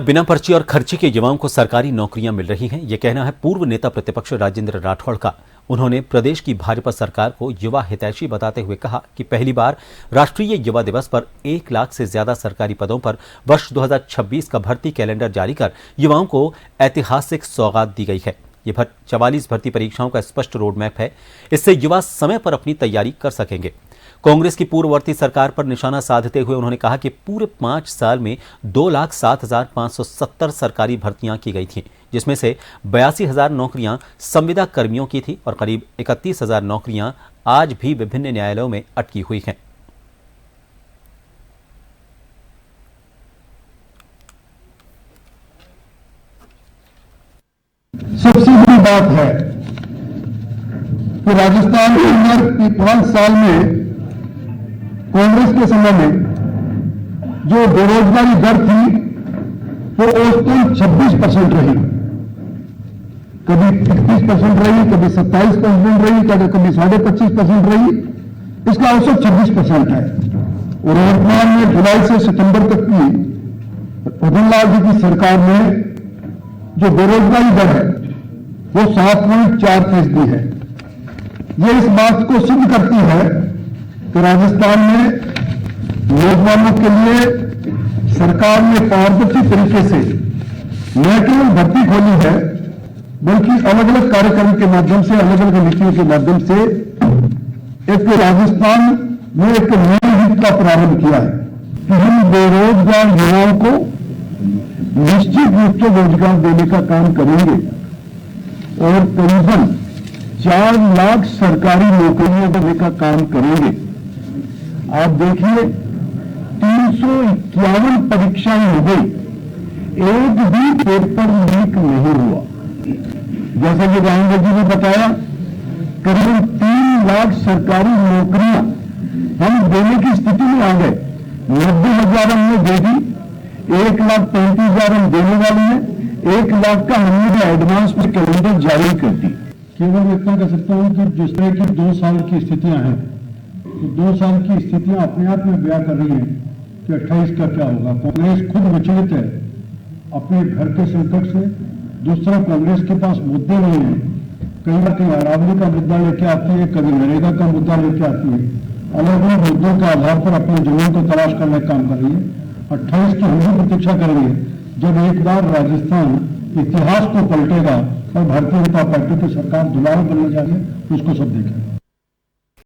बिना पर्ची और खर्चे के युवाओं को सरकारी नौकरियां मिल रही हैं, यह कहना है पूर्व नेता प्रतिपक्ष राजेंद्र राठौड़ का। उन्होंने प्रदेश की भाजपा सरकार को युवा हितैषी बताते हुए कहा कि पहली बार राष्ट्रीय युवा दिवस पर 1 लाख से ज्यादा सरकारी पदों पर वर्ष 2026 का भर्ती कैलेंडर जारी कर युवाओं को ऐतिहासिक सौगात दी गई है। ये 44 भर्ती परीक्षाओं का स्पष्ट रोड मैप है। इससे युवा समय पर अपनी तैयारी कर सकेंगे। कांग्रेस की पूर्ववर्ती सरकार पर निशाना साधते हुए उन्होंने कहा कि पूरे 5 साल में 2,07,570 सरकारी भर्तियां की गई थीं, जिसमें से 82,000 नौकरियां संविदा कर्मियों की थी और करीब 31,000 नौकरियां आज भी विभिन्न न्यायालयों में अटकी हुई हैं। सबसे बड़ी बात है कि राजस्थान के अंदर 5 साल में कांग्रेस के समय में जो बेरोजगारी दर थी वो औसतन 26% रही, कभी 31% रही, कभी 27% रही, कभी 25.5% रही। इसका औसत 26% है। और वर्तमान में जुलाई से सितंबर तक की रतनलाल जी की सरकार में जो बेरोजगारी दर है वो 7.4% है। ये इस बात को सिद्ध करती है कि राजस्थान में नौजवानों के लिए सरकार ने पारदर्शी तरीके से न केवल भर्ती खोली है बल्कि अलग अलग कार्यक्रम के माध्यम से, अलग अलग नीतियों के माध्यम से एक राजस्थान में एक नई रीत का प्रारंभ किया है कि हम बेरोजगार युवाओं को निश्चित रूप से रोजगार देने का काम करेंगे और करीबन 4 लाख सरकारी नौकरियों देने का काम करेंगे। आप देखिए 351 परीक्षाएं हो गई, एक भी पेपर लीक नहीं हुआ। जैसा कि राजेंद्र जी ने बताया, करीबन 3 लाख सरकारी नौकरियां हम देने की स्थिति में आ गए। 90,000 हमने दे दी, 1,35,000 हम देने वाले हैं, 1 लाख का हमने एडवांस में कैलेंडर जारी कर दी। केवल इतना कह सकता हूं कि जिस तरह की 2 साल की स्थितियां हैं, तो 2 साल की स्थितियां अपने आप में बयां कर रही हैं कि 28 का क्या होगा। कांग्रेस खुद विचलित है अपने घर के संकट से। दूसरा, कांग्रेस के पास मुद्दे नहीं है। कई बार कहीं अरावली का मुद्दा लेके आती है, कभी नरेगा का मुद्दा लेके आती है। अलग अलग मुद्दों के आधार पर अपने जमीन को तलाश करने का काम कर रही है। 28 की हम भी प्रतीक्षा करेंगे जब एक बार राजस्थान इतिहास को पलटेगा और भारतीय जनता पार्टी की सरकार दोबारा बनने जा रही है, उसको सब देखेंगे।